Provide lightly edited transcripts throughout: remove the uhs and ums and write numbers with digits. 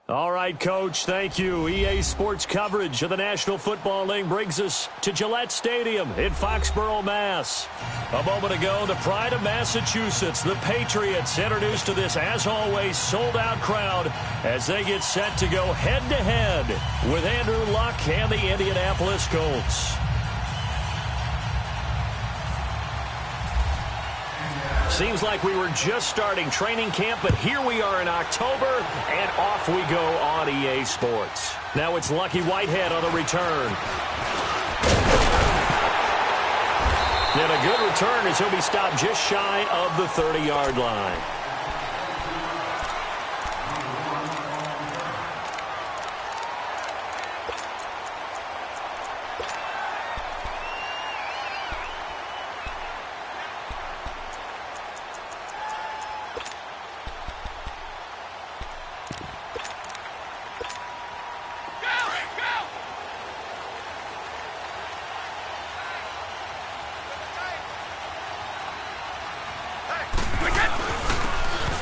All right, Coach, thank you. EA Sports coverage of the National Football League brings us to Gillette Stadium in Foxborough, Mass. A moment ago, the pride of Massachusetts, the Patriots, introduced to this, as always, sold-out crowd as they get set to go head-to-head with Andrew Luck and the Indianapolis Colts. Seems like we were just starting training camp, but here we are in October, and off we go on EA Sports. Now it's Lucky Whitehead on the return. And a good return as he'll be stopped just shy of the 30-yard line.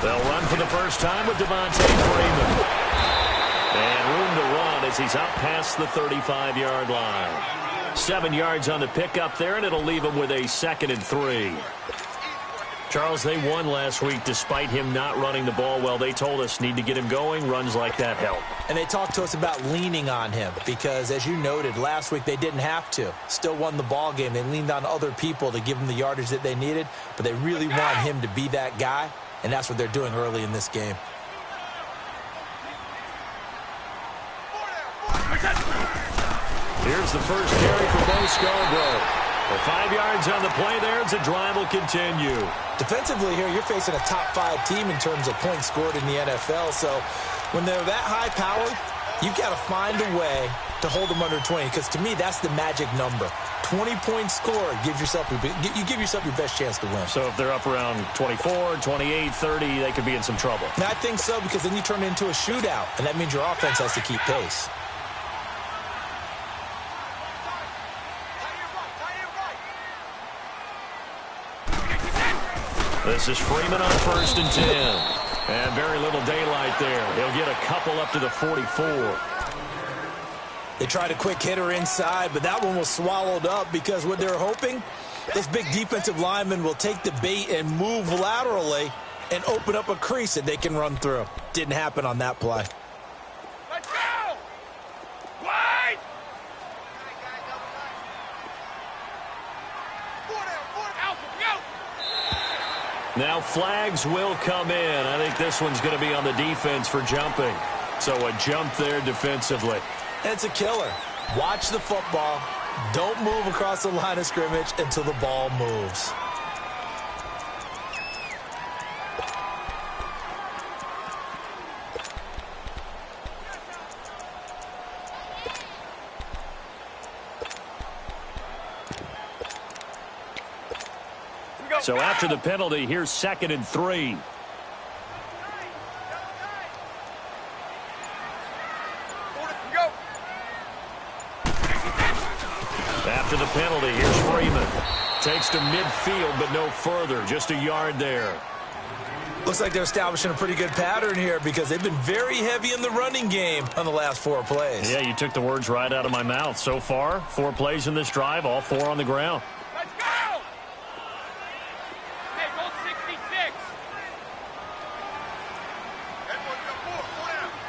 They'll run for the first time with Devontae Freeman. And room to run as he's up past the 35-yard line. 7 yards on the pickup there, and it'll leave him with a 2nd and 3. Charles, they won last week despite him not running the ball well. They told us need to get him going. Runs like that help. And they talked to us about leaning on him because, as you noted, last week they didn't have to. Still won the ball game. They leaned on other people to give them the yardage that they needed, but they really want him to be that guy, and that's what they're doing early in this game. Here's the first carry for Bo Scarborough. For 5 yards on the play there, as the drive will continue. Defensively here, you're facing a top-5 team in terms of points scored in the NFL, so when they're that high-powered, you've got to find a way to hold them under 20, because to me, that's the magic number. 20-point score, you give yourself your best chance to win. So if they're up around 24, 28, 30, they could be in some trouble. And I think so, because then you turn it into a shootout, and that means your offense has to keep pace. This is Freeman on 1st and 10. And very little daylight there. He'll get a couple up to the 44. They tried a quick hitter inside, but that one was swallowed up because what they're hoping, this big defensive lineman will take the bait and move laterally and open up a crease that they can run through. Didn't happen on that play. Let's go! Wide! Now flags will come in. I think this one's going to be on the defense for jumping. So a jump there defensively. It's a killer. Watch the football. Don't move across the line of scrimmage until the ball moves. So after the penalty, here's 2nd and 3. After the penalty, here's Freeman. Takes to midfield, but no further. Just a yard there. Looks like they're establishing a pretty good pattern here because they've been very heavy in the running game on the last 4 plays. Yeah, you took the words right out of my mouth. So far, 4 plays in this drive, all 4 on the ground. Let's go! Okay, goal 66.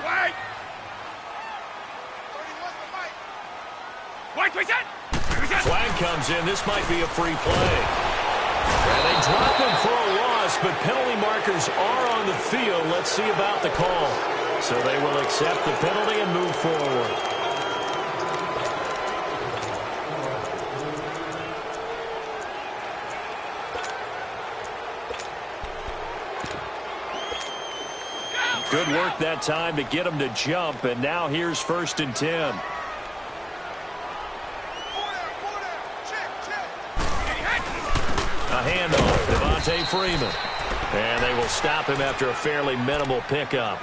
Wait! Wait, we set! Flag comes in. This might be a free play. And they drop him for a loss, but penalty markers are on the field. Let's see about the call. So they will accept the penalty and move forward. Good work that time to get him to jump, and now here's 1st and 10. A handoff, Devontae Freeman. And they will stop him after a fairly minimal pickup.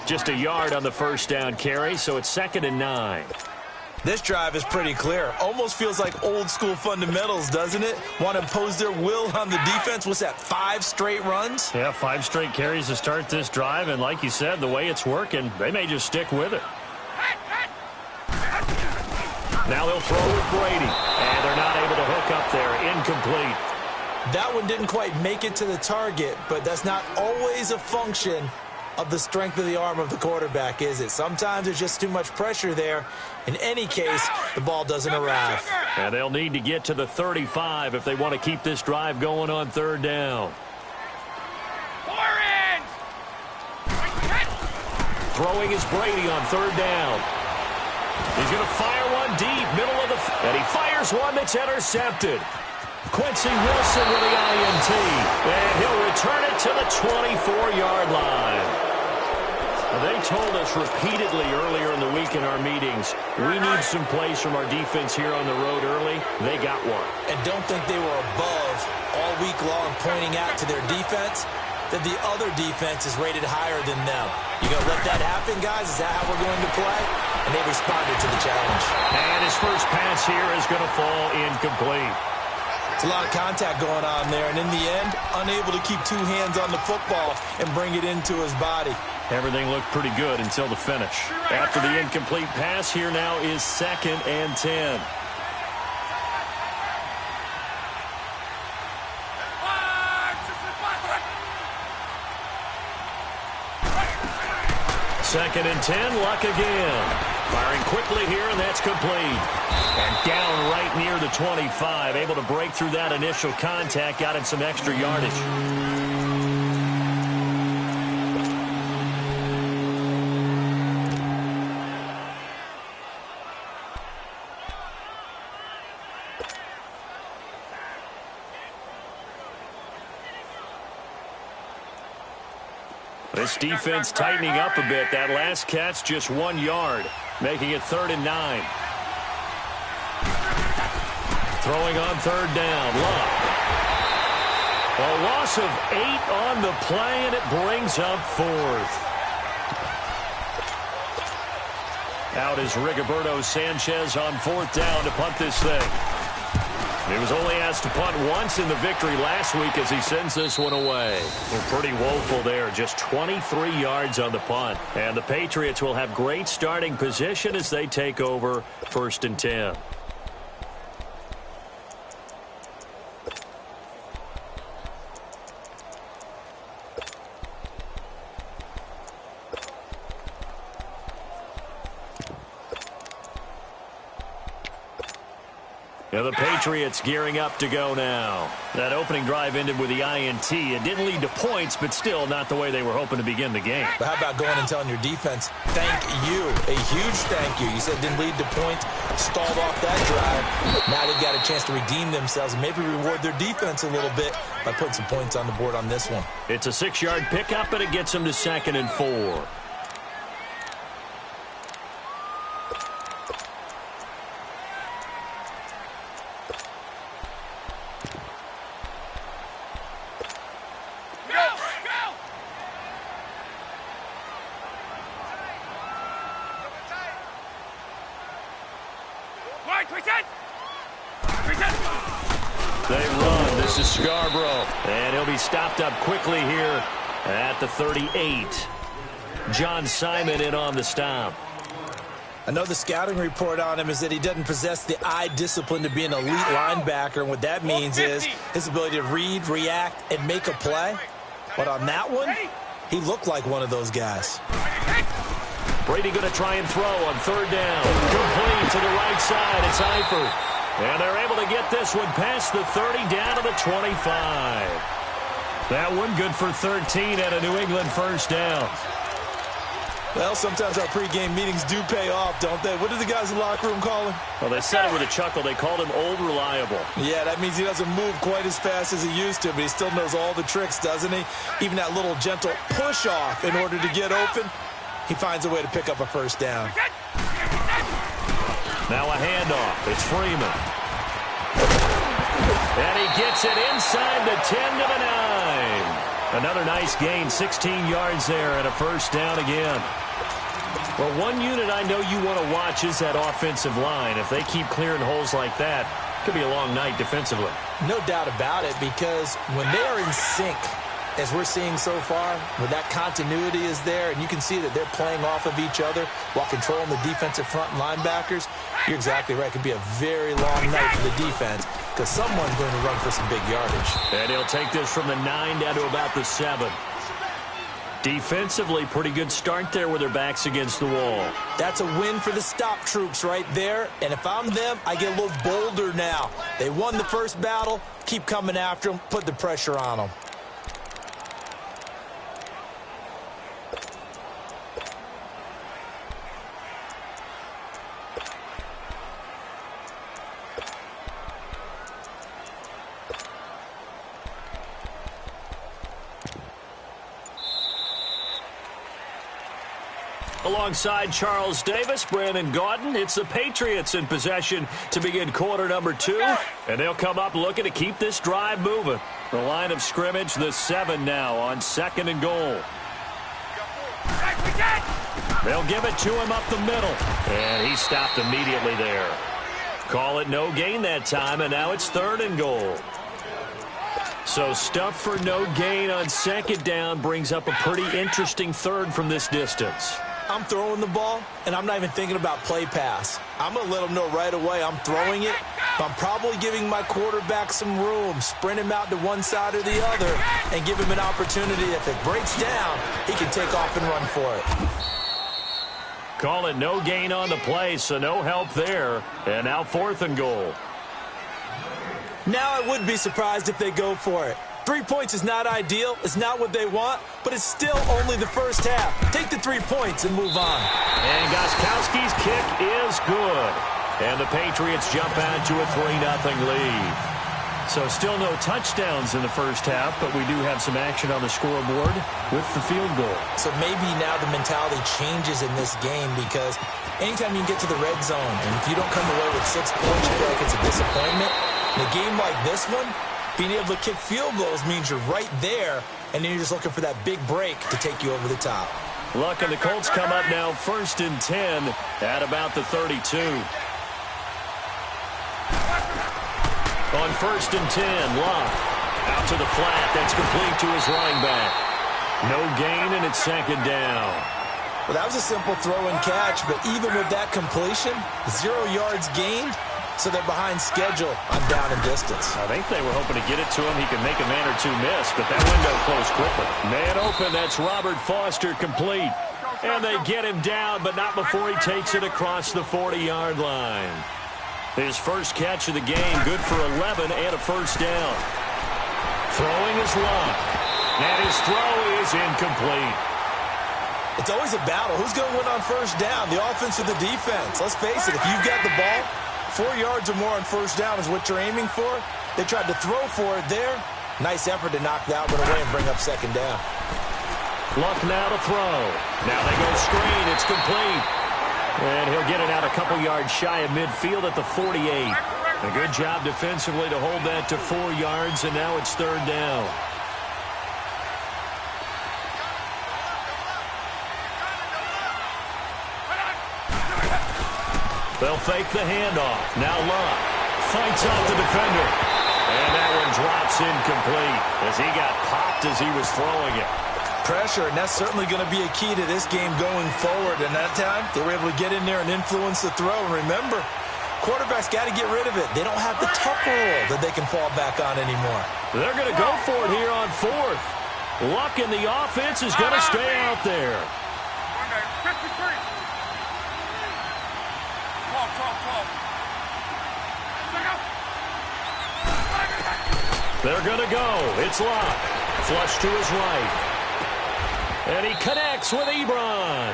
Just a yard on the 1st down carry, so it's 2nd and 9. This drive is pretty clear. Almost feels like old school fundamentals, doesn't it? Want to impose their will on the defense. What's that, 5 straight runs? Yeah, 5 straight carries to start this drive, and like you said, the way it's working, they may just stick with it. Now they'll throw with Brady, and they're not able to hook up there. Incomplete. That one didn't quite make it to the target, but that's not always a function of the strength of the arm of the quarterback, is it? Sometimes there's just too much pressure there. In any case, the ball doesn't arrive. And they'll need to get to the 35 if they want to keep this drive going on 3rd down. Throwing is Brady on 3rd down. He's going to fire one deep, middle of the... And he fires one that's intercepted. Quincy Wilson with the INT. And he'll return it to the 24-yard line. They told us repeatedly earlier in the week in our meetings, we need some plays from our defense here on the road early. They got one. And don't think they were above all week long pointing out to their defense that the other defense is rated higher than them. You going to let that happen, guys? Is that how we're going to play? And they responded to the challenge. And his first pass here is going to fall incomplete. It's a lot of contact going on there, and in the end, unable to keep 2 hands on the football and bring it into his body. Everything looked pretty good until the finish. After the incomplete pass, here now is 2nd and 10. Second and 10, Luck again. Firing quickly here, and that's complete. And down right near the 25. Able to break through that initial contact, got him some extra yardage. This defense tightening up a bit. That last catch just 1 yard, making it 3rd and 9. Throwing on 3rd down. Luck. A loss of 8 on the play, and it brings up 4th. Out is Rigoberto Sanchez on 4th down to punt this thing. He was only asked to punt once in the victory last week as he sends this one away. Well, pretty woeful there. Just 23 yards on the punt. And the Patriots will have great starting position as they take over 1st and 10. Now the Patriots gearing up to go now. That opening drive ended with the INT. It didn't lead to points, but still not the way they were hoping to begin the game. But how about going and telling your defense, thank you, a huge thank you. You said it didn't lead to points, stalled off that drive. Now they've got a chance to redeem themselves and maybe reward their defense a little bit by putting some points on the board on this one. It's a 6-yard pickup, and it gets them to 2nd and 4. They run. This is Scarborough. And he'll be stopped up quickly here at the 38. John Simon in on the stop. I know the scouting report on him is that he doesn't possess the eye discipline to be an elite linebacker. And what that means is his ability to read, react, and make a play. But on that one, he looked like one of those guys. Brady going to try and throw on 3rd down. Complete to the right side. It's Eifert. And they're able to get this one past the 30 down to the 25. That one good for 13 at a New England first down. Well, sometimes our pregame meetings do pay off, don't they? What do the guys in the locker room call him? Well, they said it with a chuckle. They called him Old Reliable. Yeah, that means he doesn't move quite as fast as he used to, but he still knows all the tricks, doesn't he? Even that little gentle push-off in order to get open, he finds a way to pick up a first down. Now a handoff. It's Freeman. And he gets it inside the 10 to the 9. Another nice gain, 16 yards there, and a first down again. Well, one unit I know you want to watch is that offensive line. If they keep clearing holes like that, it could be a long night defensively. No doubt about it, because when they are in sync, as we're seeing so far, when that continuity is there, and you can see that they're playing off of each other while controlling the defensive front linebackers, you're exactly right. It could be a very long night for the defense because someone's going to run for some big yardage. And he'll take this from the 9 down to about the 7. Defensively, pretty good start there with their backs against the wall. That's a win for the stop troops right there. And if I'm them, I get a little bolder now. They won the first battle. Keep coming after them. Put the pressure on them. Alongside Charles Davis, Brandon Gaudin, it's the Patriots in possession to begin quarter number 2. And they'll come up looking to keep this drive moving. The line of scrimmage, the 7 now on 2nd and goal. They'll give it to him up the middle. And he stopped immediately there. Call it no gain that time, and now it's 3rd and goal. So stuff for no gain on 2nd down brings up a pretty interesting 3rd from this distance. I'm throwing the ball, and I'm not even thinking about play pass. I'm going to let them know right away I'm throwing it, but I'm probably giving my quarterback some room, sprint him out to one side or the other, and give him an opportunity. If it breaks down, he can take off and run for it. Call it no gain on the play, so no help there. And now 4th and goal. Now I would be surprised if they go for it. 3 points is not ideal. It's not what they want, but it's still only the first half. Take the 3 points and move on. And Gostkowski's kick is good. And the Patriots jump out to a 3-0 lead. So still no touchdowns in the first half, but we do have some action on the scoreboard with the field goal. So maybe now the mentality changes in this game because anytime you can get to the red zone, and if you don't come away with 6 points, you feel like it's a disappointment. In a game like this one, being able to kick field goals means you're right there, and then you're just looking for that big break to take you over the top. Luck and the Colts come up now 1st and 10 at about the 32. On 1st and 10, Luck out to the flat. That's complete to his running back. No gain, and it's 2nd down. Well, that was a simple throw and catch, but even with that completion, 0 yards gained. So they're behind schedule on down and distance. I think they were hoping to get it to him. He could make a man or 2 miss, but that window closed quickly. Man open, that's Robert Foster complete. And they get him down, but not before he takes it across the 40-yard line. His first catch of the game, good for 11 and a 1st down. Throwing is Luck. And his throw is incomplete. It's always a battle. Who's going to win on 1st down, the offense or the defense? Let's face it, if you've got the ball, 4 yards or more on 1st down is what you're aiming for. They tried to throw for it there. Nice effort to knock that one away and bring up 2nd down. Luck now to throw. Now they go screen. It's complete. And he'll get it out a couple yards shy of midfield at the 48. A good job defensively to hold that to 4 yards, and now it's 3rd down. They'll fake the handoff. Now Luck fights off the defender. And that one drops incomplete as he got popped as he was throwing it. Pressure, and that's certainly going to be a key to this game going forward. And that time, they were able to get in there and influence the throw. And remember, quarterbacks got to get rid of it. They don't have the tuck rule that they can fall back on anymore. They're going to go for it here on 4th. Luck in the offense is going to stay out there. 53. 12. They're going to go. It's Luck. Flush to his right. And he connects with Ebron.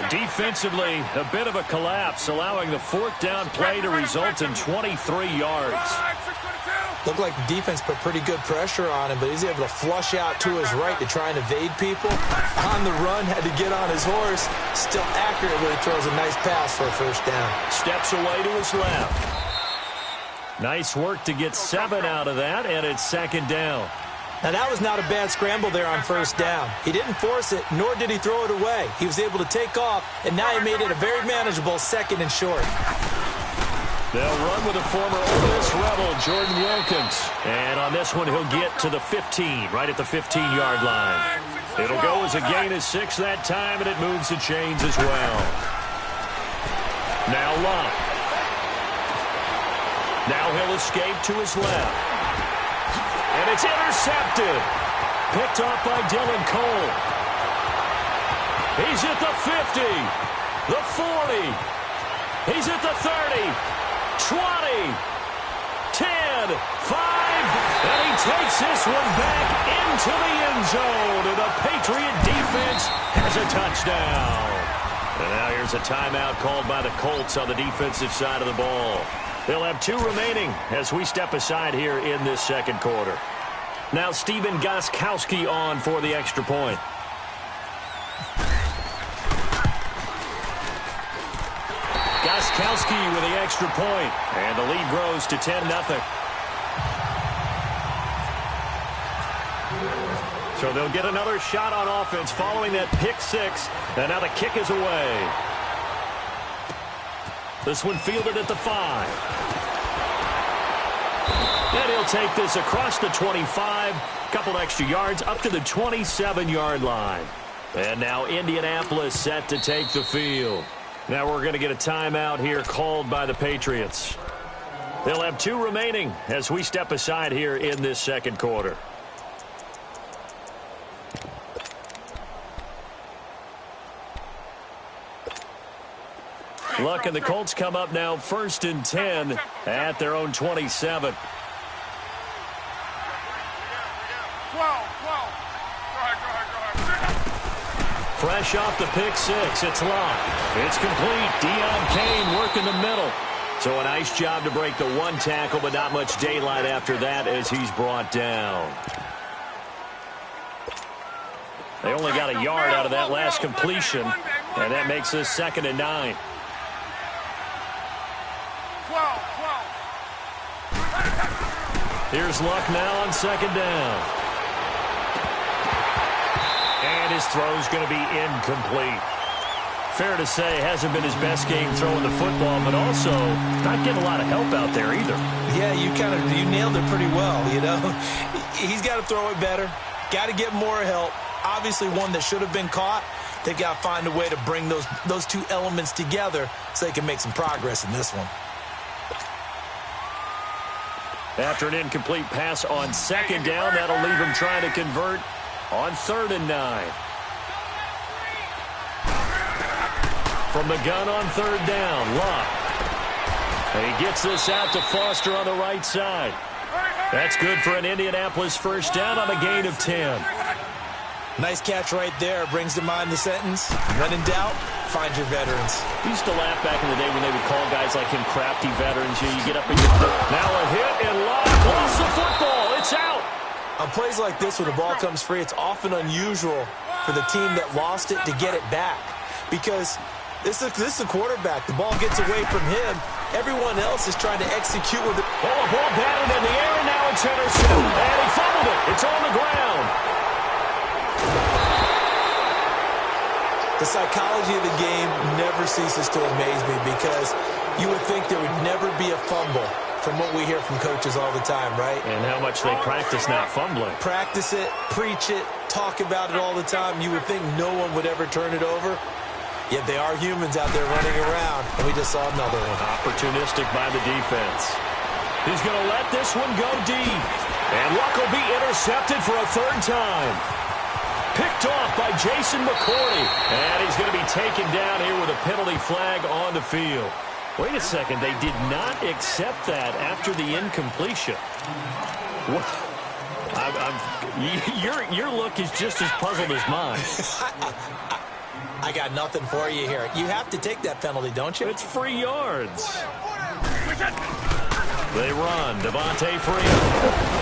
Defensively, a bit of a collapse, allowing the 4th down play to result in 23 yards. Looked like the defense put pretty good pressure on him, but he's able to flush out to his right to try and evade people. On the run, had to get on his horse. Still accurate when he throws a nice pass for a 1st down. Steps away to his left. Nice work to get 7 out of that, and it's 2nd down. Now, that was not a bad scramble there on first down. He didn't force it, nor did he throw it away. He was able to take off, and now he made it a very manageable 2nd and short. They'll run with a former Ole Miss Rebel, Jordan Wilkins. And on this one, he'll get to the 15, right at the 15-yard line. It'll go as a gain of 6 that time, and it moves the chains as well. Now Luck. Now he'll escape to his left. And it's intercepted. Picked off by Dylan Cole. He's at the 50, the 40. He's at the 30, 20, 10, 5. And he takes this one back into the end zone. And the Patriot defense has a touchdown. And now here's a timeout called by the Colts on the defensive side of the ball. They'll have 2 remaining as we step aside here in this second quarter. Now Stephen Gostkowski on for the extra point. Gostkowski with the extra point, and the lead grows to 10-0. So they'll get another shot on offense following that pick 6, and now the kick is away. This one fielded at the 5. And he'll take this across the 25. Couple extra yards up to the 27-yard line. And now Indianapolis set to take the field. Now we're going to get a timeout here called by the Patriots. They'll have 2 remaining as we step aside here in this second quarter. Luck and the Colts come up now 1st and 10 at their own 27. 12. Fresh off the pick 6, it's Luck. It's complete. Deion Kane working the middle. So a nice job to break the 1 tackle, but not much daylight after that as he's brought down. They only got a yard out of that last completion, and that makes this 2nd and 9. 12. Here's Luck now on 2nd down. And his throw's going to be incomplete. Fair to say, hasn't been his best game throwing the football, but also not getting a lot of help out there either. Yeah, you nailed it pretty well, you know. He's got to throw it better. Got to get more help. Obviously one that should have been caught. They've got to find a way to bring those 2 elements together so they can make some progress in this one. After an incomplete pass on 2nd down, that'll leave him trying to convert on 3rd and 9. From the gun on 3rd down, Luck. And he gets this out to Foster on the right side. That's good for an Indianapolis 1st down on a gain of 10. Nice catch right there. Brings to mind the sentence, when in doubt, find your veterans. We used to laugh back in the day when they would call guys like him crafty veterans. You get up and get now a hit and Luck lost the football. It's out. On plays like this, when the ball comes free, it's often unusual for the team that lost it to get it back. Because this is a quarterback. The ball gets away from him. Everyone else is trying to execute with it. Oh, a ball batted in the air, and now it's intercepted. And he fumbled it. It's on the ground. The psychology of the game never ceases to amaze me because you would think there would never be a fumble from what we hear from coaches all the time, right? And how much they practice not fumbling. Practice it, preach it, talk about it all the time. You would think no one would ever turn it over. Yet they are humans out there running around, and we just saw another one. Opportunistic by the defense. He's going to let this one go deep. And Luck will be intercepted for a 3rd time. Picked off by Jason McCourty. And he's going to be taken down here with a penalty flag on the field. Wait a second. They did not accept that after the incompletion. What? Your look is just as puzzled as mine. I got nothing for you here. You have to take that penalty, don't you? It's free yards. They run. Devontae Freeman.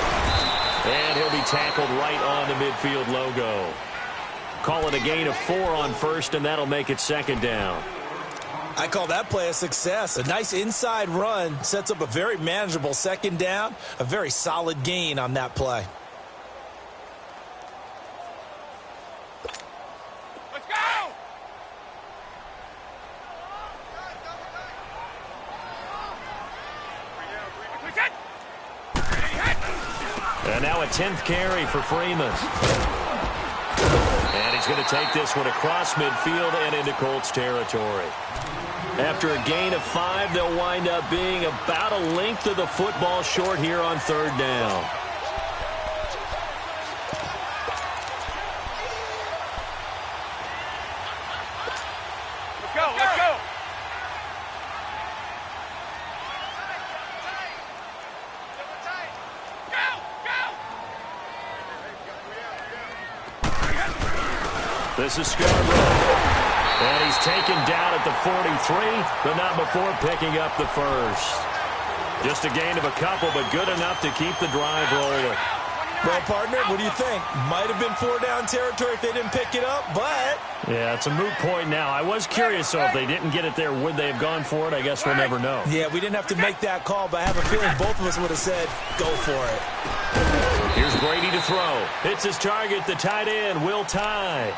And he'll be tackled right on the midfield logo. Call it a gain of 4 on 1st, and that'll make it 2nd down. I call that play a success. A nice inside run sets up a very manageable 2nd down. A very solid gain on that play. And now a 10th carry for Freeman. And he's going to take this one across midfield and into Colts territory. After a gain of 5, they'll wind up being about a length of the football short here on 3rd down. Let's go, let's go. This is Scarborough. And he's taken down at the 43, but not before picking up the first. Just a gain of a couple, but good enough to keep the drive rolling. Well, partner, what do you think? Might have been 4-down territory if they didn't pick it up, but... Yeah, it's a moot point now. I was curious, though, if they didn't get it there, would they have gone for it? I guess we'll never know. Yeah, we didn't have to make that call, but I have a feeling both of us would have said, go for it. Here's Brady to throw. Hits his target, the tight end, Will Tye.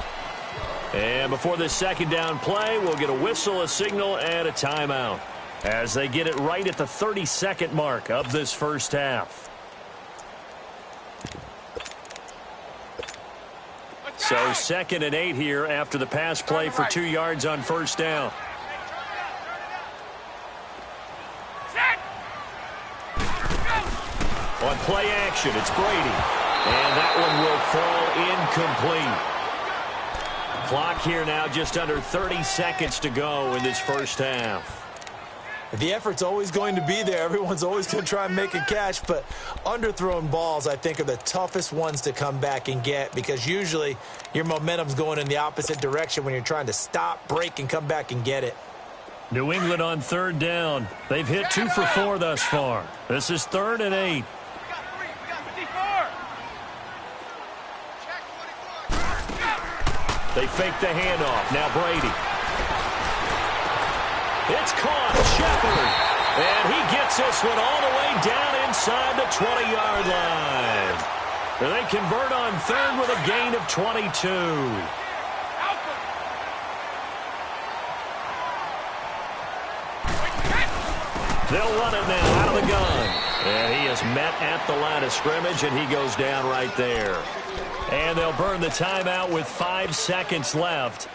And before this 2nd down play, we'll get a whistle, a signal, and a timeout as they get it right at the 32nd mark of this first half. So 2nd and 8 here after the pass play for 2 yards on 1st down. On play action, it's Brady. And that one will fall incomplete. Clock here now just under 30 seconds to go in this first half. The effort's always going to be there. Everyone's always going to try and make a catch, but underthrown balls, I think, are the toughest ones to come back and get because usually your momentum's going in the opposite direction when you're trying to stop, break, and come back and get it. New England on 3rd down. They've hit 2 for 4 thus far. This is 3rd and 8. They fake the handoff. Now Brady. It's caught. Shepard. And he gets this one all the way down inside the 20-yard line. And they convert on 3rd with a gain of 22. They'll run it now out of the gun. And he is met at the line of scrimmage, and he goes down right there. And they'll burn the timeout with 5 seconds left.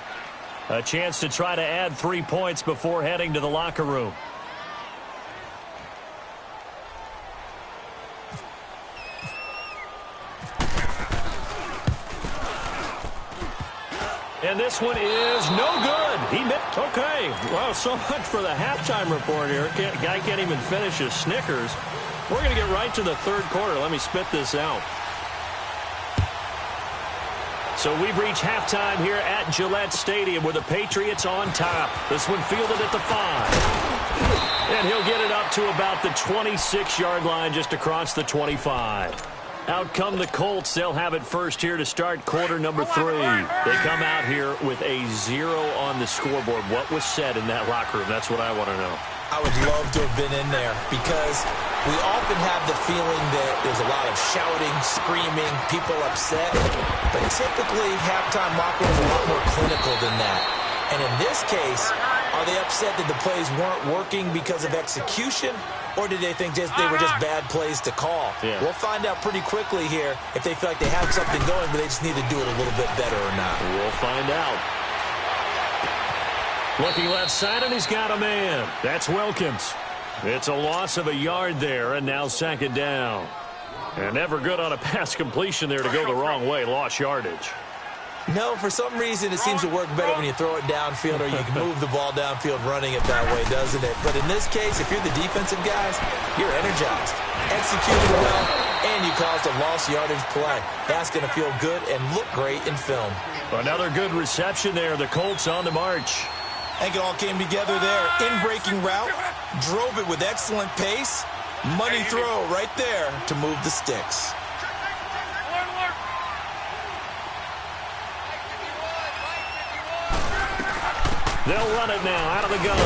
A chance to try to add 3 points before heading to the locker room. And this one is no good. He missed. Okay. Well, so much for the halftime report here. Guy can't even finish his Snickers. We're going to get right to the 3rd quarter. Let me spit this out. So we've reached halftime here at Gillette Stadium with the Patriots on top. This one fielded at the 5. And he'll get it up to about the 26-yard line just across the 25. Out come the Colts. They'll have it first here to start quarter number 3. They come out here with a 0 on the scoreboard. What was said in that locker room? That's what I want to know. I would love to have been in there because we often have the feeling that there's a lot of shouting, screaming, people upset. But typically, halftime locker rooms are a lot more clinical than that. And in this case, are they upset that the plays weren't working because of execution? Or did they think they were just bad plays to call? Yeah. We'll find out pretty quickly here if they feel like they have something going, but they just need to do it a little bit better or not. We'll find out. Looking left side, and he's got a man. That's Wilkins. It's a loss of a yard there, and now 2nd down. And never good on a pass completion there to go the wrong way. Lost yardage. No, for some reason it seems to work better when you throw it downfield or you can move the ball downfield running it that way, doesn't it? But in this case, if you're the defensive guys, you're energized, executed well, and you caused a lost yardage play. That's going to feel good and look great in film. Another good reception there. The Colts on the march. I think it all came together there. In-breaking route, drove it with excellent pace. Money throw right there to move the sticks. They'll run it now out of the gun.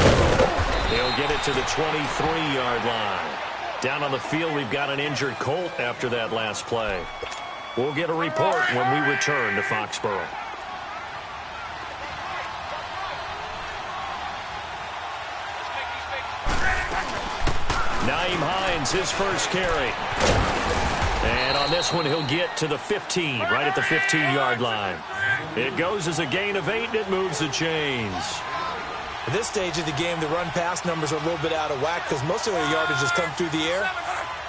They'll get it to the 23-yard line. Down on the field, we've got an injured Colt after that last play. We'll get a report when we return to Foxborough. Nyheim Hines, his first carry. And on this one, he'll get to the 15, right at the 15-yard line. It goes as a gain of 8, and it moves the chains. At this stage of the game, the run-pass numbers are a little bit out of whack because most of their yardage has come through the air.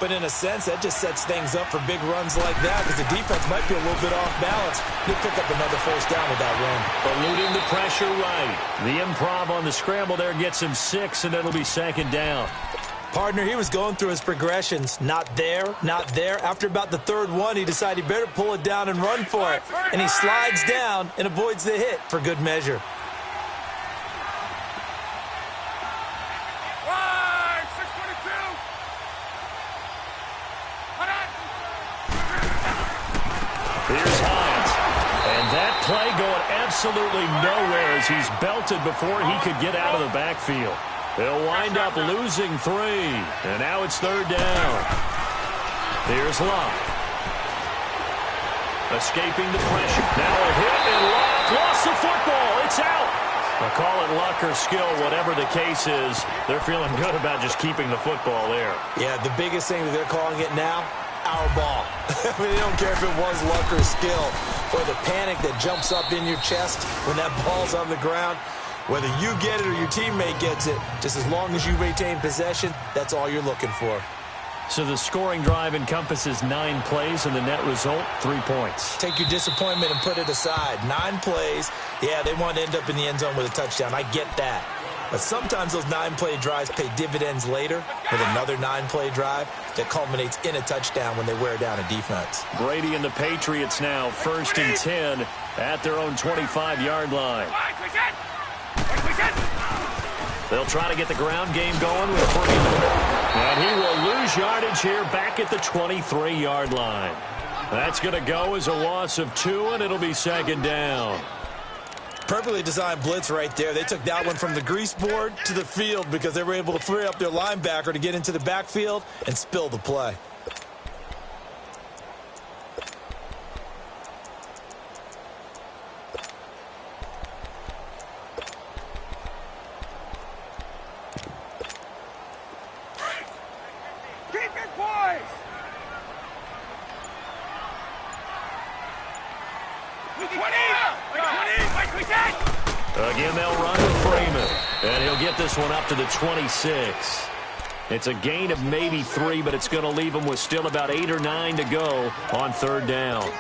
But in a sense, that just sets things up for big runs like that because the defense might be a little bit off balance. You'll pick up another first down with that run. Eluding the pressure right. The improv on the scramble there gets him 6, and it'll be second down. Partner, he was going through his progressions. Not there, not there. After about the third one, he decided he better pull it down and run for it. And he slides down and avoids the hit for good measure. Here's Hines. And that play going absolutely nowhere as he's belted before he could get out of the backfield. They'll wind up losing 3. And now it's third down. Here's Locke. Escaping the pressure. Now a hit and Locke lost the football. It's out. I'll call it luck or skill, whatever the case is. They're feeling good about just keeping the football there. Yeah, the biggest thing that they're calling it now, our ball. I mean, they don't care if it was luck or skill or the panic that jumps up in your chest when that ball's on the ground. Whether you get it or your teammate gets it, just as long as you retain possession, that's all you're looking for. So the scoring drive encompasses 9 plays, and the net result, 3 points. Take your disappointment and put it aside. 9 plays. Yeah, they want to end up in the end zone with a touchdown. I get that. But sometimes those 9-play drives pay dividends later with another 9-play drive that culminates in a touchdown when they wear down a defense. Brady and the Patriots now first and 10 at their own 25-yard line. They'll try to get the ground game going with Freeman. And he will lose yardage here back at the 23-yard line. That's going to go as a loss of 2, and it'll be second down. Perfectly designed blitz right there. They took that one from the grease board to the field because they were able to free up their linebacker to get into the backfield and spill the play. Again, they'll run to Freeman, and he'll get this one up to the 26. It's a gain of maybe 3, but it's going to leave him with still about 8 or 9 to go on third down.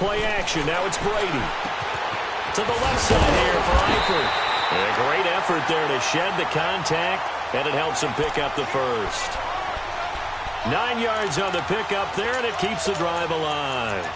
Play action. Now it's Brady. To the left side here for Eifert. A great effort there to shed the contact, and it helps him pick up the first. 9 yards on the pickup there, and it keeps the drive alive.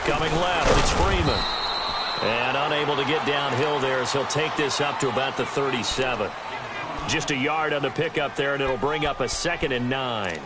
Coming left, it's Freeman. And unable to get downhill there as he'll take this up to about the 37. Just a yard on the pickup there, and it'll bring up a 2nd and 9.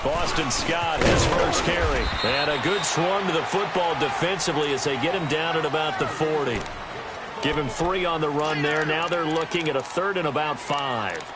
Boston Scott, his first carry. And a good swung to the football defensively as they get him down at about the 40. Give him 3 on the run there. Now they're looking at a 3rd and about 5.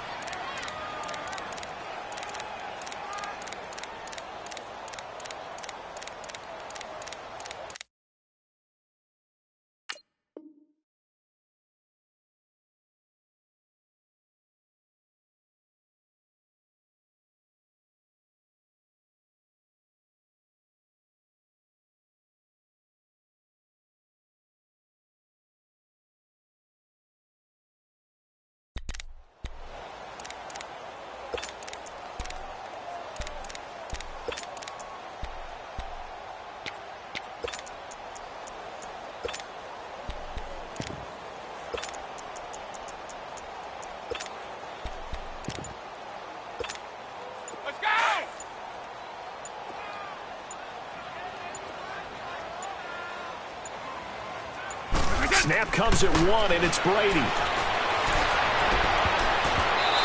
Snap comes at 1, and it's Brady.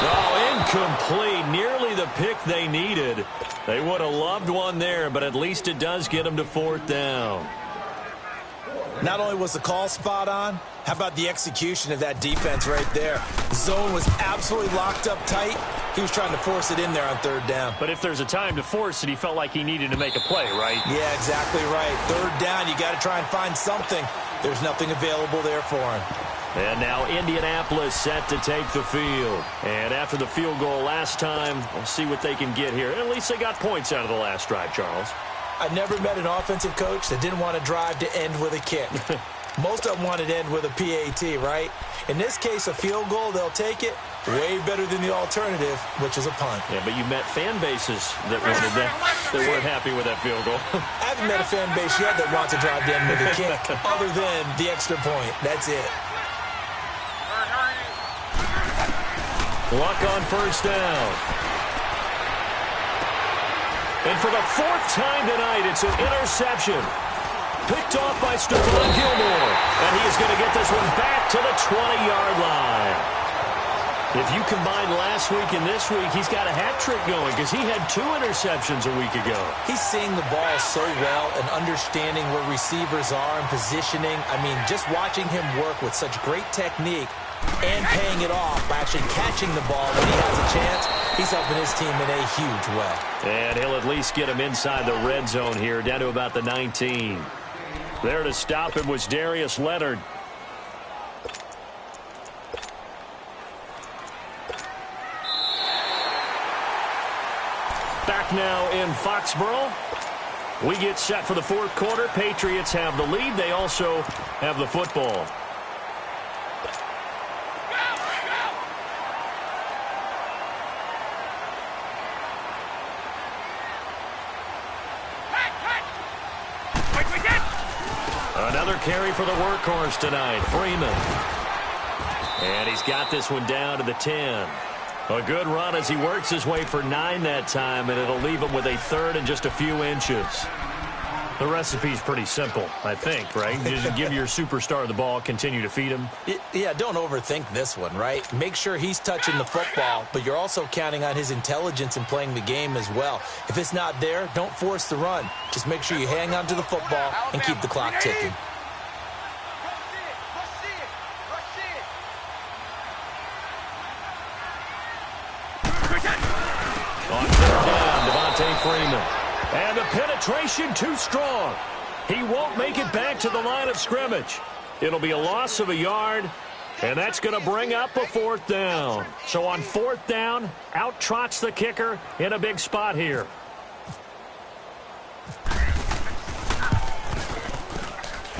Oh, incomplete. Nearly the pick they needed. They would have loved one there, but at least it does get them to 4th down. Not only was the call spot on, how about the execution of that defense right there? The zone was absolutely locked up tight. He was trying to force it in there on 3rd down. But if there's a time to force it, he felt like he needed to make a play, right? Yeah, exactly right. 3rd down, you got to try and find something. There's nothing available there for him. And now Indianapolis set to take the field. And after the field goal last time, we'll see what they can get here. At least they got points out of the last drive, Charles. I never met an offensive coach that didn't want to drive to end with a kick. Most of them wanted to end with a PAT, right? In this case, a field goal, they'll take it. Way better than the alternative, which is a punt. Yeah, but you met fan bases that wanted that. They weren't happy with that field goal. I haven't met a fan base yet that wants to drive to end with a kick, other than the extra point. That's it. Luck on 1st down. And for the 4th time tonight, it's an interception. Picked off by Stephon Gilmore. And he is going to get this one back to the 20-yard line. If you combine last week and this week, he's got a hat trick going because he had 2 interceptions a week ago. He's seeing the ball so well and understanding where receivers are and positioning. I mean, just watching him work with such great technique and paying it off by actually catching the ball when he has a chance, he's helping his team in a huge way. And he'll at least get him inside the red zone here, down to about the 19. There to stop him was Darius Leonard. Back now in Foxborough. We get set for the 4th quarter. Patriots have the lead. They also have the football. Another carry for the workhorse tonight, Freeman. And he's got this one down to the 10. A good run as he works his way for 9 that time, and it'll leave him with a 3rd and just a few inches. The recipe's pretty simple, I think, right? You just give your superstar the ball, continue to feed him. Yeah, don't overthink this one, right? Make sure he's touching the football, but you're also counting on his intelligence in playing the game as well. If it's not there, don't force the run. Just make sure you hang on to the football and keep the clock ticking. On 3rd down, Devontae Freeman. And the penetration too strong. He won't make it back to the line of scrimmage. It'll be a loss of a yard, and that's going to bring up a 4th down. So on 4th down, out trots the kicker in a big spot here.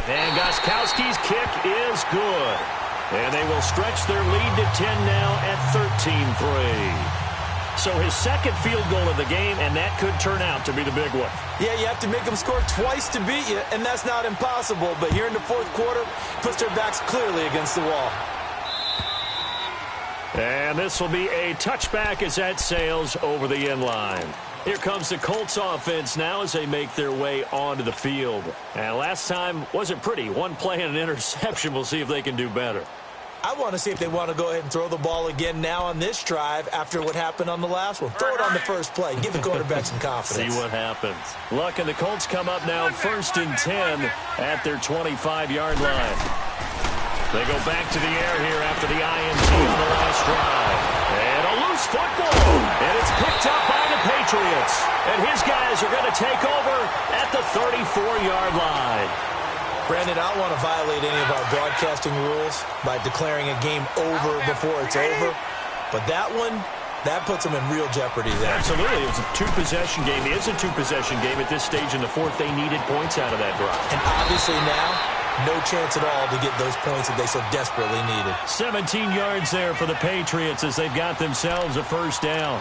And Gostkowski's kick is good. And they will stretch their lead to 10 now at 13-3. So his 2nd field goal of the game, and that could turn out to be the big one. Yeah, you have to make them score twice to beat you, and that's not impossible. But here in the 4th quarter, puts their backs clearly against the wall. And this will be a touchback as that sails over the end line. Here comes the Colts offense now as they make their way onto the field. And last time wasn't pretty. 1 play and an interception. We'll see if they can do better. I want to see if they want to go ahead and throw the ball again now on this drive after what happened on the last one. Throw it on the first play. Give the quarterback some confidence. See what happens. Luck and the Colts come up now 1st and 10 at their 25-yard line. They go back to the air here after the INT on the last drive. And a loose football. And it's picked up by the Patriots. And his guys are going to take over at the 34-yard line. Brandon, I don't want to violate any of our broadcasting rules by declaring a game over before it's over. But that one, that puts them in real jeopardy there. Absolutely. It was a 2-possession game. It is a 2-possession game at this stage in the 4th. They needed points out of that drive. And obviously now, no chance at all to get those points that they so desperately needed. 17 yards there for the Patriots as they've got themselves a 1st down.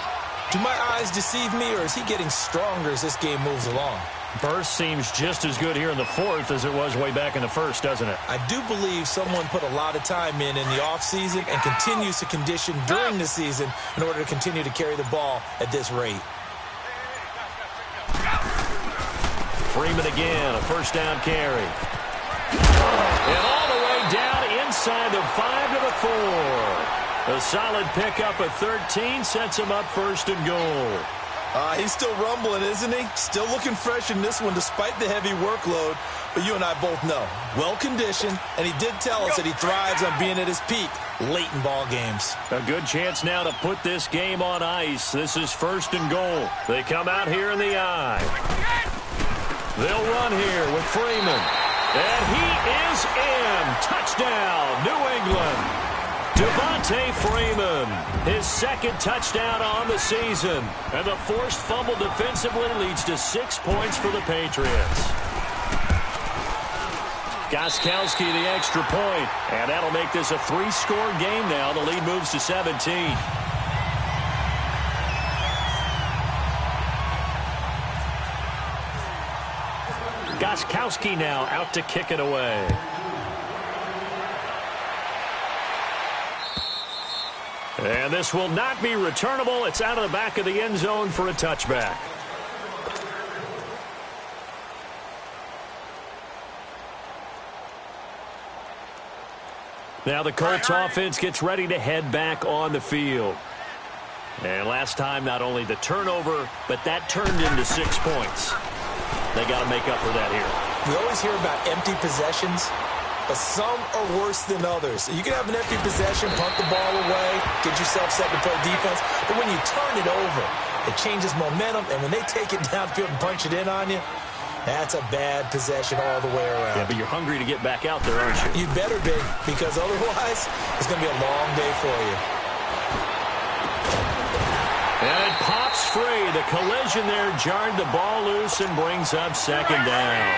Do my eyes deceive me, or is he getting stronger as this game moves along? Burst seems just as good here in the 4th as it was way back in the 1st, doesn't it? I do believe someone put a lot of time in the offseason and continues to condition during the season in order to continue to carry the ball at this rate. Freeman again, a 1st down carry. And all the way down inside the 5 to the 4. A solid pickup of 13 sets him up first and goal. He's still rumbling, isn't he? Still looking fresh in this one despite the heavy workload. But you and I both know, well-conditioned, and he did tell us that he thrives on being at his peak late in ball games. A good chance now to put this game on ice. This is first and goal. They come out here in the eye. They'll run here with Freeman. And he is in. Touchdown, New England. Devontae Freeman, his second touchdown on the season. And the forced fumble defensively leads to 6 points for the Patriots. Gostkowski the extra point. And that'll make this a 3-score game now. The lead moves to 17. Gostkowski now out to kick it away. And this will not be returnable. It's out of the back of the end zone for a touchback. Now the Colts offense gets ready to head back on the field. And last time, not only the turnover, but that turned into 6 points. They got to make up for that here. We always hear about empty possessions, but some are worse than others. You can have an empty possession, punt the ball away, get yourself set to play defense, but when you turn it over, it changes momentum, and when they take it downfield and punch it in on you, that's a bad possession all the way around. Yeah, but you're hungry to get back out there, aren't you? You better be, because otherwise, it's going to be a long day for you. And it pops free. The collision there jarred the ball loose and brings up second down.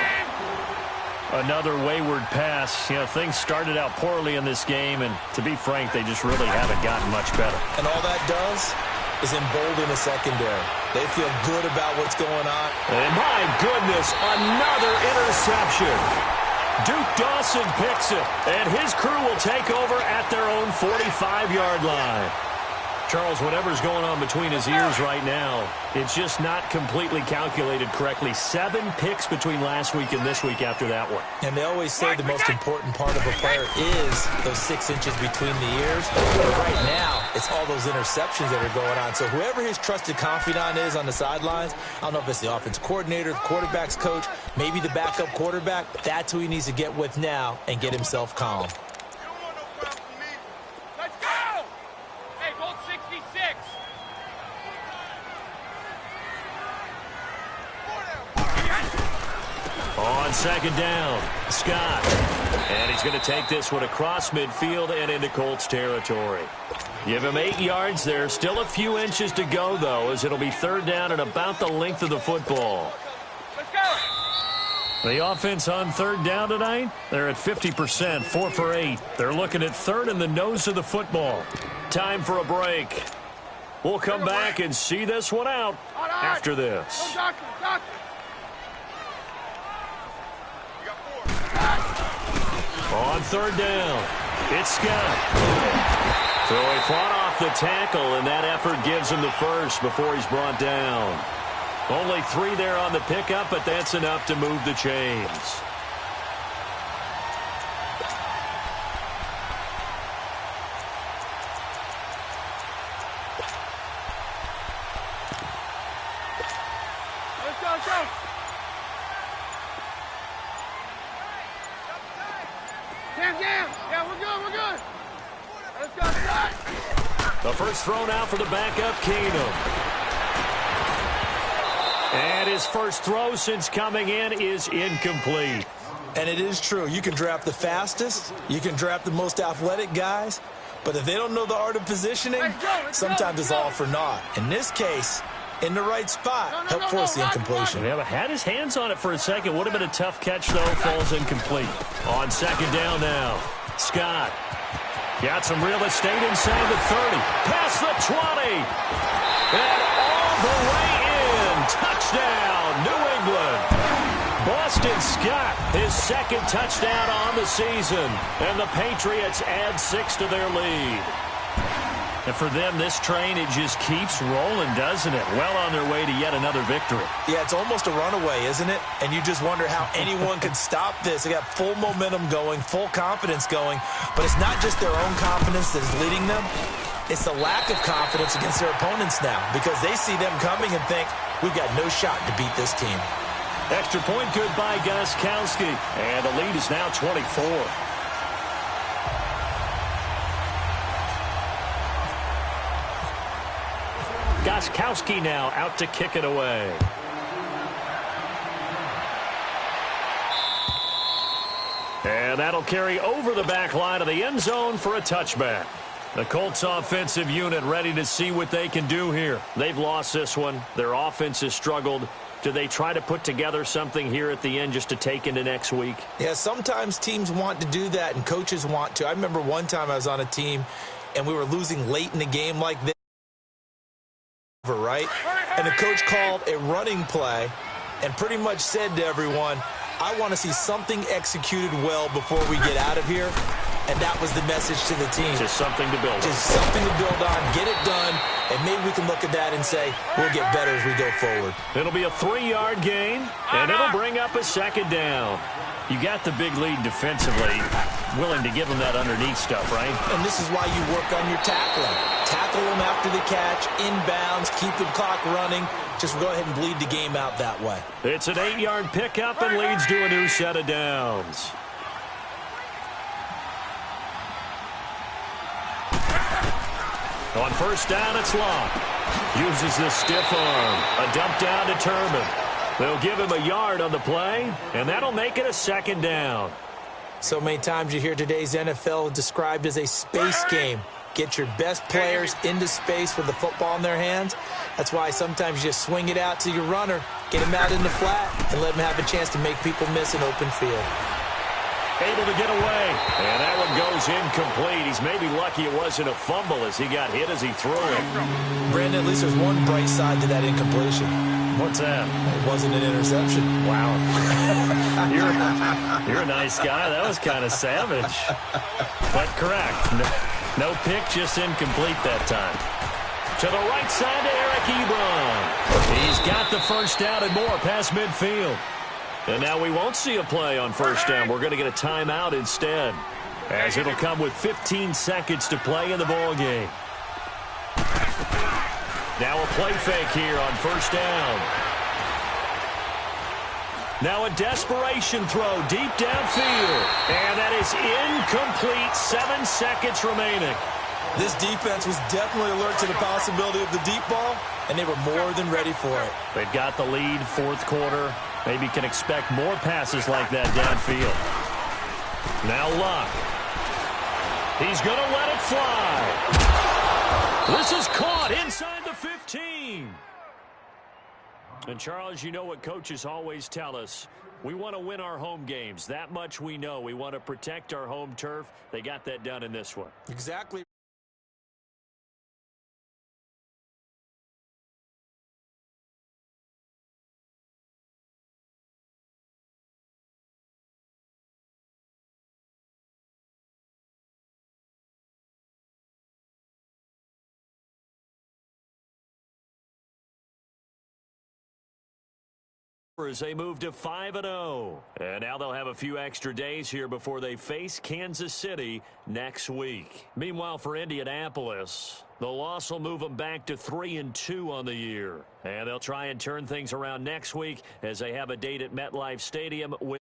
Another wayward pass. You know, things started out poorly in this game, and to be frank, they just really haven't gotten much better. And all that does is embolden the secondary. They feel good about what's going on. And my goodness, another interception. Duke Dawson picks it, and his crew will take over at their own 45-yard line. Charles, whatever's going on between his ears right now, it's just not completely calculated correctly. 7 picks between last week and this week after that one. And they always say the most important part of a player is those 6 inches between the ears. But right now, it's all those interceptions that are going on. So whoever his trusted confidant is on the sidelines, I don't know if it's the offense coordinator, the quarterback's coach, maybe the backup quarterback, that's who he needs to get with now and get himself calm. On second down, Scott. And he's going to take this one across midfield and into Colts territory. Give him 8 yards there. Still a few inches to go, though, as it'll be third down and about the length of the football. The offense on third down tonight, they're at 50%, 4 for 8. They're looking at third in the nose of the football. Time for a break. We'll come back and see this one out after this. On third down, it's Scott. So he fought off the tackle, and that effort gives him the first before he's brought down. Only 3 there on the pickup, but that's enough to move the chains. Let's go, let's go. Yeah, we're good, we're good. Let's go, start. The first thrown out for the backup, Keenum. And his first throw since coming in is incomplete. And it is true. You can draft the fastest. You can draft the most athletic guys. But if they don't know the art of positioning, sometimes it's all for naught. In this case, in the right spot, help force the incompletion. Yeah, but had his hands on it for a second. Would have been a tough catch, though. Falls incomplete. On second down now, Scott. Got some real estate inside the 30. Past the 20. And all the way in. Touchdown, New England. Boston Scott, his second touchdown on the season. And the Patriots add 6 to their lead. And for them, this train, it just keeps rolling, doesn't it? Well on their way to yet another victory. Yeah, it's almost a runaway, isn't it? And you just wonder how anyone could stop this. They got full momentum going, full confidence going. But it's not just their own confidence that is leading them. It's the lack of confidence against their opponents now because they see them coming and think, we've got no shot to beat this team. Extra point good by Gostkowski. And the lead is now 24. Gostkowski now out to kick it away. And that'll carry over the back line of the end zone for a touchback. The Colts offensive unit ready to see what they can do here. They've lost this one. Their offense has struggled. Do they try to put together something here at the end just to take into next week? Yeah, sometimes teams want to do that and coaches want to. I remember one time I was on a team and we were losing late in the game like this. Right? And the coach called a running play and pretty much said to everyone, I want to see something executed well before we get out of here. And that was the message to the team. Just something to build on. Just something to build on, get it done, and maybe we can look at that and say, we'll get better as we go forward. It'll be a 3-yard gain, and it'll bring up a second down. You got the big lead defensively, willing to give them that underneath stuff, right? And this is why you work on your tackling. Tackle them after the catch, inbounds, keep the clock running. Just go ahead and bleed the game out that way. It's an 8-yard pickup and leads to a new set of downs. On first down, it's Locke. Uses the stiff arm. A dump down to Turman. They'll give him a yard on the play, and that'll make it a second down. So many times you hear today's NFL described as a space game. Get your best players into space with the football in their hands. That's why sometimes you just swing it out to your runner, get him out in the flat, and let him have a chance to make people miss an open field. Able to get away, and that one goes incomplete. He's maybe lucky it wasn't a fumble as he got hit as he threw it. Brandon, at least there's one bright side to that incompletion. What's that? It wasn't an interception. Wow. You're a nice guy. That was kind of savage. But correct. No pick, just incomplete that time. To the right side to Eric Ebron. He's got the first down and more past midfield. And now we won't see a play on first down. We're going to get a timeout instead, as it'll come with 15 seconds to play in the ball game. Now a play fake here on first down. Now a desperation throw deep downfield. And that is incomplete. 7 seconds remaining. This defense was definitely alert to the possibility of the deep ball, and they were more than ready for it. They've got the lead, fourth quarter. Maybe can expect more passes like that downfield. Now Locke. He's going to let it fly. This is caught inside the 15. And, Charles, you know what coaches always tell us. We want to win our home games. That much we know. We want to protect our home turf. They got that done in this one. Exactly. As they move to 5-0. And now they'll have a few extra days here before they face Kansas City next week. Meanwhile, for Indianapolis, the loss will move them back to 3-2 on the year. And they'll try and turn things around next week as they have a date at MetLife Stadium with